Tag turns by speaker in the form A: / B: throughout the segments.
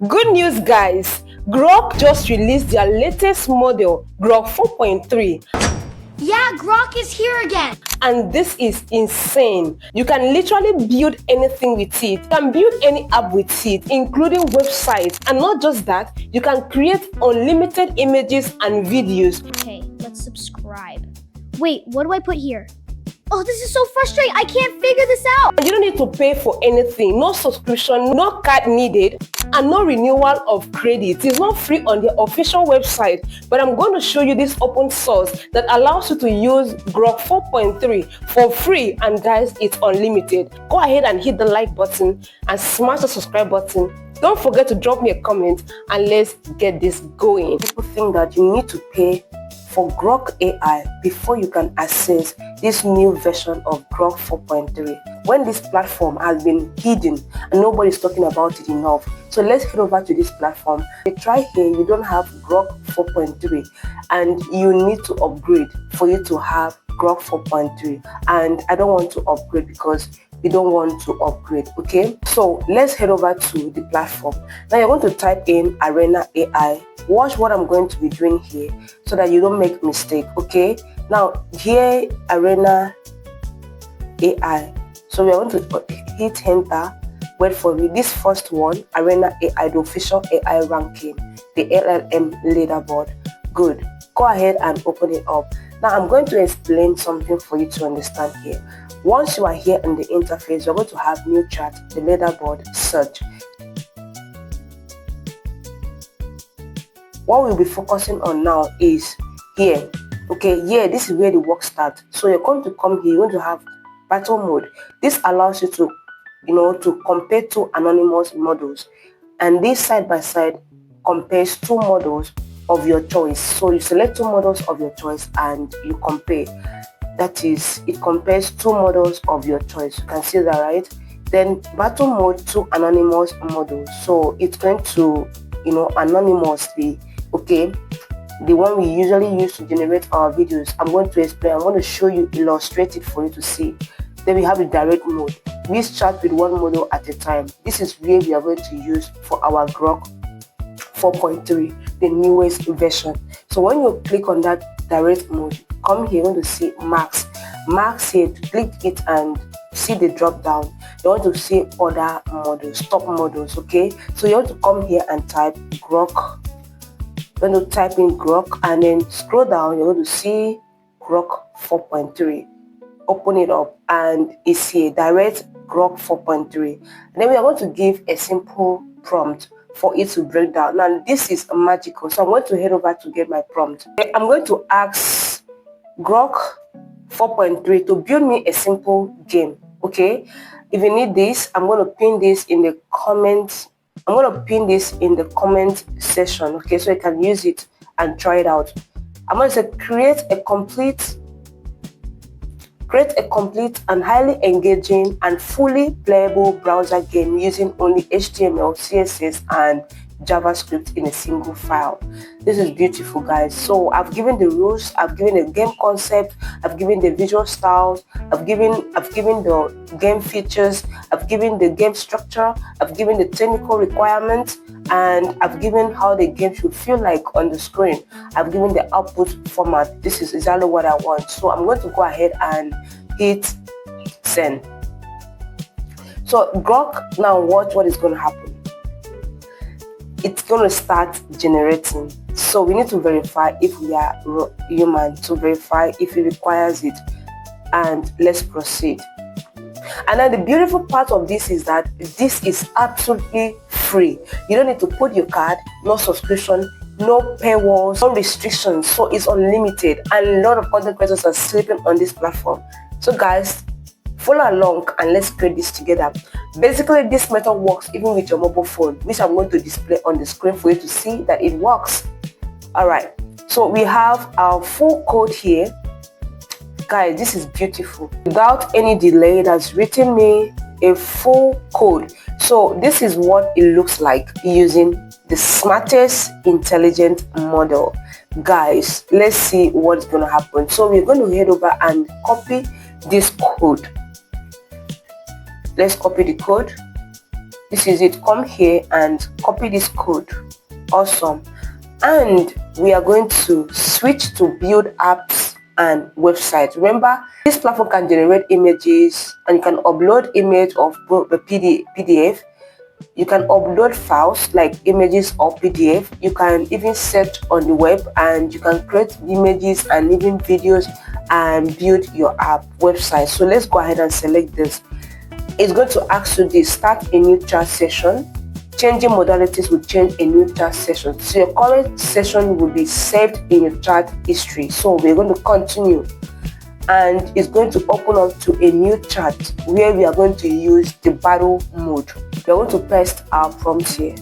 A: Good news, guys! Grok just released their latest model, Grok 4.3.
B: Yeah, Grok is here again.
A: And this is insane. You can literally build anything with it. You can build any app with it, including websites. And not just that, you can create unlimited images and videos.
B: Okay, let's subscribe. Wait, what do I put here? Oh, this is so frustrating. I can't figure this out.
A: You don't need to pay for anything. No subscription, no card needed, and no renewal of credit. It's not free on their official website, but I'm going to show you this open source that allows you to use Grok 4.3 for free, and guys, it's unlimited. Go ahead and hit the like button and smash the subscribe button. Don't forget to drop me a comment and let's get this going. People think that you need to pay for Grok AI before you can access this new version of Grok 4.3, when this platform has been hidden and nobody's talking about it enough. So let's head over to this platform. Try here, you don't have Grok 4.3 and you need to upgrade for you to have Grok 4.3, and I don't want to upgrade because you don't want to upgrade. Okay, so let's head over to the platform. Now you're going to type in Arena AI. Watch what I'm going to be doing here so that you don't make mistake. Okay, now here Arena AI, so we're going to hit enter. Wait for me. This first one, Arena AI, the official AI ranking, the LLM leaderboard. Good, go ahead and open it up. Now I'm going to explain something for you to understand here. Once you are here in the interface, you're going to have new chat, the leaderboard, search. What we'll be focusing on now is here. Okay, here, this is where the work starts. So you're going to come here, you're going to have battle mode. This allows you to, to compare two anonymous models. And this side by side compares two models of your choice. So you select two models of your choice and you compare. That is, it compares two models of your choice. You can see that, right? Then battle mode, two anonymous models. So it's going to, anonymously, okay, the one we usually use to generate our videos. I'm going to explain. I'm going to show you, illustrate it for you to see. Then we have the direct mode. We start with one model at a time. This is where we are going to use for our Grok 4.3, the newest version. So when you click on that direct mode, come here, you're going to see max here. To click it and see the drop down, you want to see other models, top models. Okay, so you want to come here and type Grok. You're going to type in Grok and then scroll down. You're going to see Grok 4.3. Open it up and it's here, direct Grok 4.3. And then we are going to give a simple prompt for it to break down. Now this is magical, so I'm going to head over to get my prompt. I'm going to ask Grok 4.3 to build me a simple game. Okay, if you need this, I'm going to pin this in the comments. I'm going to pin this in the comment section. Okay, so you can use it and try it out. I'm going to say create a complete and highly engaging and fully playable browser game using only HTML, CSS, and JavaScript in a single file. This is beautiful, guys. So I've given the rules, I've given the game concept, I've given the visual styles, I've given the game features, I've given the game structure, I've given the technical requirements, and I've given how the game should feel like on the screen. I've given the output format. This is exactly what I want. So I'm going to go ahead and hit send. So Grok, now watch what is going to happen. It's going to start generating. So we need to verify if we are human, to verify if it requires it, and let's proceed. And then the beautiful part of this is that this is absolutely free. You don't need to put your card, no subscription, no paywalls, no restrictions. So it's unlimited, and a lot of content creators are sleeping on this platform. So guys, follow along and let's create this together. Basically, this method works even with your mobile phone, which I'm going to display on the screen for you to see that it works. All right, so we have our full code here. Guys, this is beautiful. Without any delay, it has written me a full code. So this is what it looks like using the smartest intelligent model. Guys, let's see what's going to happen. So we're going to head over and copy this code. Let's copy the code. This is it. Come here and copy this code. Awesome. And we are going to switch to build apps and websites. Remember, this platform can generate images, and you can upload image of the PDF. You can upload files like images or PDF. You can even search on the web, and you can create images and even videos and build your app website. So let's go ahead and select this. It's going to ask you this: start a new chat session. Changing modalities will change a new chat session. So your current session will be saved in your chat history. So we're going to continue, and it's going to open up to a new chat where we are going to use the battle mode. We are going to paste our prompt here.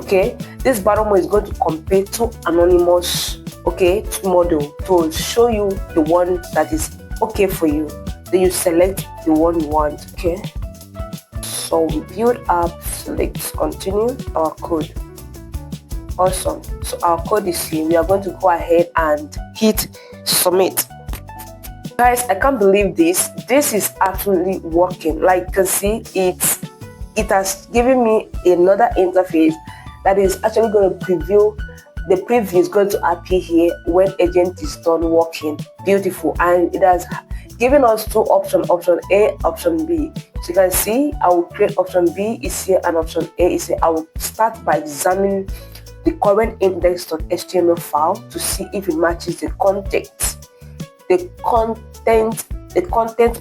A: Okay, this battle mode is going to compare two anonymous, two model to show you the one that is okay for you. Then you select the one you want. Okay, so we build app, select continue our code. Awesome. So our code is here. We are going to go ahead and hit submit. Guys, I can't believe this. This is actually working. Like you can see, it has given me another interface that is actually going to preview. The preview is going to appear here when agent is done working. Beautiful. And it has given us two options, option A, option B. So you can see I will create option B is here and option A is here. I will start by examining the current index.html file to see if it matches the content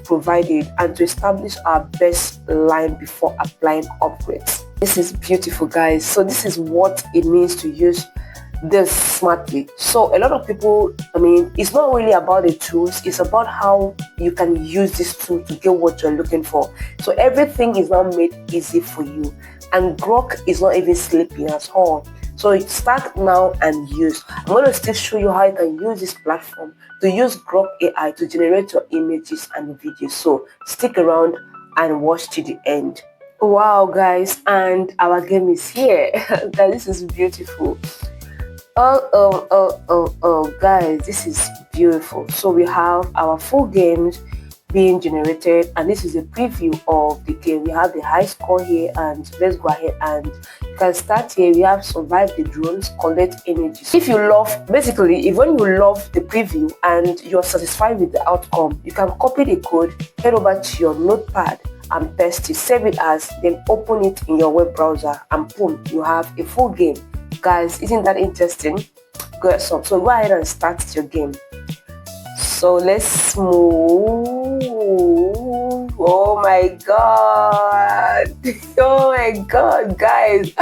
A: provided, and to establish our baseline before applying upgrades. This is beautiful, guys. So this is what it means to use this smartly. So a lot of people, it's not really about the tools, it's about how you can use this tool to get what you're looking for. So everything is now made easy for you, and Grok is not even sleeping at all. So start now and use. I'm going to still show you how you can use this platform to use Grok AI to generate your images and videos. So stick around and watch to the end. Wow, guys, and our game is here. Guys, this is beautiful. Guys, this is beautiful. So we have our full games being generated, and this is a preview of the game. We have the high score here, and let's go ahead and you can start here. We have survive the drones, collect images. If you love, basically, if when you love the preview and you're satisfied with the outcome, you can copy the code, head over to your notepad and paste it, save it as, then open it in your web browser, and boom, you have a full game. Guys, isn't that interesting? Good. So go ahead and start your game. So let's move. Oh my god. Oh my god, guys.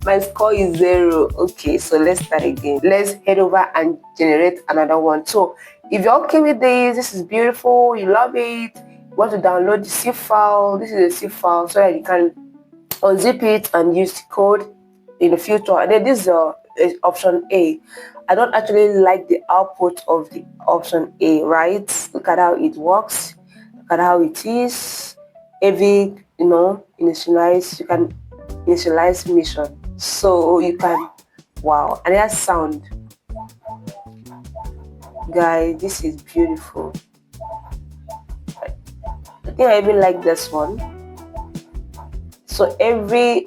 A: My score is 0. Okay, so let's start again. Let's head over and generate another one. So if you're okay with this is beautiful, you love it, you want to download the zip file, this is a zip file, so that you can unzip it and use the code in the future. And then this is option A. I don't actually like the output of the option A, right? Look at how it works. Look at how it is. Every, initialize, you can initialize mission. So you can, wow. And it has sound. Guys, this is beautiful. I think I even like this one. So every,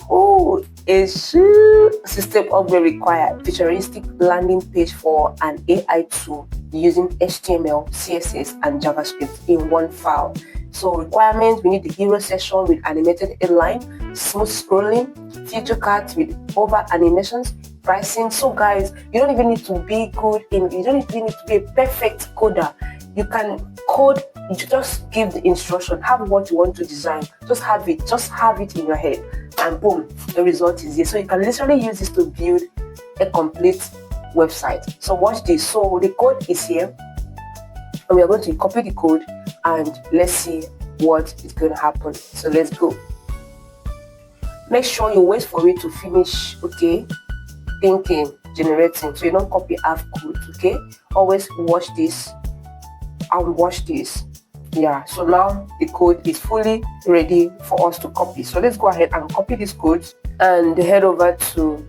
A: a system upgrade required futuristic landing page for an AI tool using HTML, CSS, and JavaScript in one file. So requirements: we need the hero section with animated headline, smooth scrolling, feature cards with over animations, pricing. So guys, you don't even need to be good in, you don't even need to be a perfect coder. You can code, you just give the instruction, have what you want to design, just have it in your head, and boom, the result is here. So you can literally use this to build a complete website. So watch this. So the code is here, and we are going to copy the code, and let's see what is going to happen. So let's go. Make sure you wait for it to finish, okay? Thinking, generating, so you don't copy half code, okay? Always watch this and watch this. Yeah, so now the code is fully ready for us to copy. So let's go ahead and copy this code and head over to,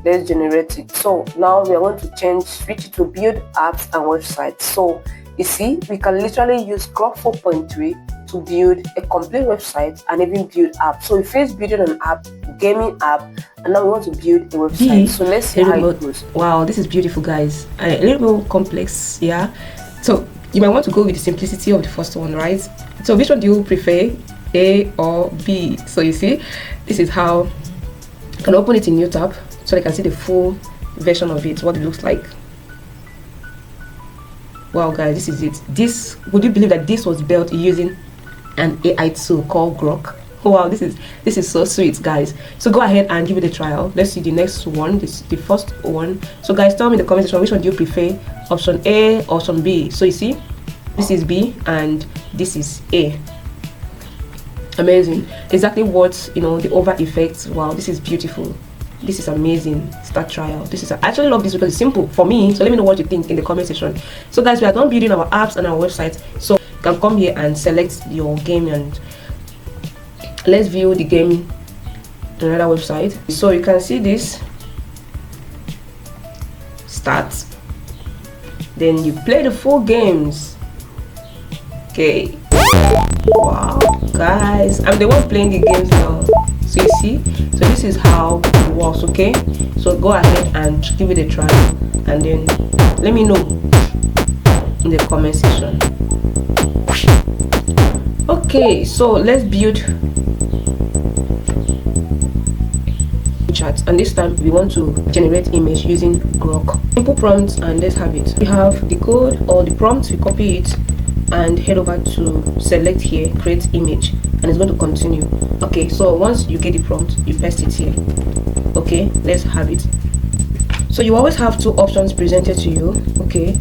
A: let's generate it. So now we are going to switch it to build apps and websites. So you see, we can literally use Grok 4.3 to build a complete website and even build app. So we first building an app, gaming app, and now we want to build a website. So let's see how it goes.
C: Wow, this is beautiful, guys. A little bit complex, yeah. So you might want to go with the simplicity of the first one, right? So which one do you prefer, A or B? So you see, this is how you can open it in new tab so you can see the full version of it, what it looks like. Wow, guys, this is it. This, would you believe that this was built using an AI tool called Grok? Wow, this is so sweet, guys. So go ahead and give it a trial. Let's see the next one. This is the first one. So guys, tell me in the comment section which one do you prefer, option A or option B. So you see, this is B and this is A. Amazing. Exactly what, you know, the over effects. Wow, this is beautiful. This is amazing. Start trial. I actually love this because it's simple for me. So let me know what you think in the comment section. So guys, we are done building our apps and our websites. So you can come here and select your game, and let's view the game on another website. So you can see this. Start. Then you play the full games. Okay. Wow, guys, I'm the one playing the games now. So you see, so this is how it works. Okay, so go ahead and give it a try, and then let me know in the comment section. Okay, so let's build chat, and this time we want to generate image using Grok. Simple prompts, and let's have it. We have the code or the prompt. We copy it and head over to select here, create image, and it's going to continue. Okay, so once you get the prompt, you paste it here. Okay, let's have it. So you always have two options presented to you. Okay,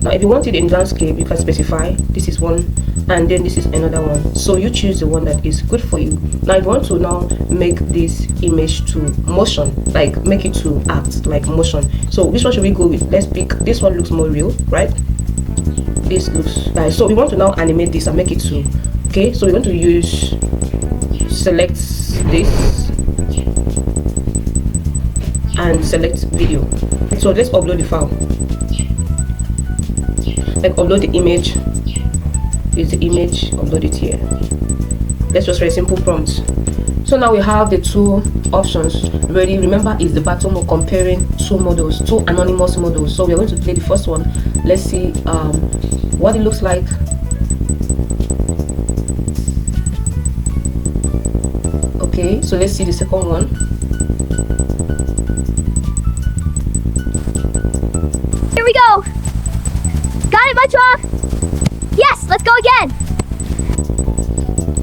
C: now if you want it in landscape, you can specify this is one and then this is another one. So you choose the one that is good for you. Now if you want to now make this image to motion, like make it to act like motion, so which one should we go with? Let's pick this one. Looks more real, right? This looks nice. So we want to now animate this and make it to, okay, so we're going to use, select this and select video. So let's upload the file, like upload the image. Is the image, upload it here. Let's just write simple prompts. So now we have the two options ready. Remember, it's the button of comparing two models, two anonymous models. So we're going to play the first one. Let's see what it looks like. Okay, so let's see the second one.
B: Here we go. Got it, Much. Yes, let's go again.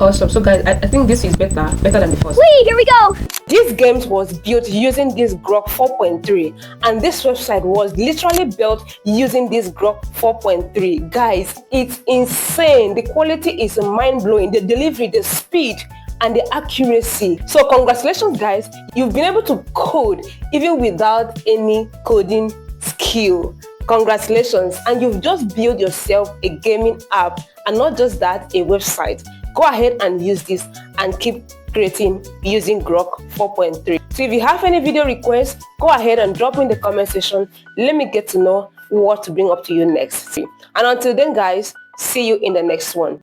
C: Awesome. So guys, I think this is better than the first.
B: Whee, here we go.
A: This game was built using this Grok 4.3, and this website was literally built using this Grok 4.3. Guys, it's insane. The quality is mind-blowing. The delivery, the speed, and the accuracy. So congratulations, guys. You've been able to code even without any coding skill. Congratulations, and you've just built yourself a gaming app, and not just that, a website. Go ahead and use this and keep creating using Grok 4.3. So if you have any video requests, go ahead and drop in the comment section. Let me get to know what to bring up to you next. And until then, guys, see you in the next one.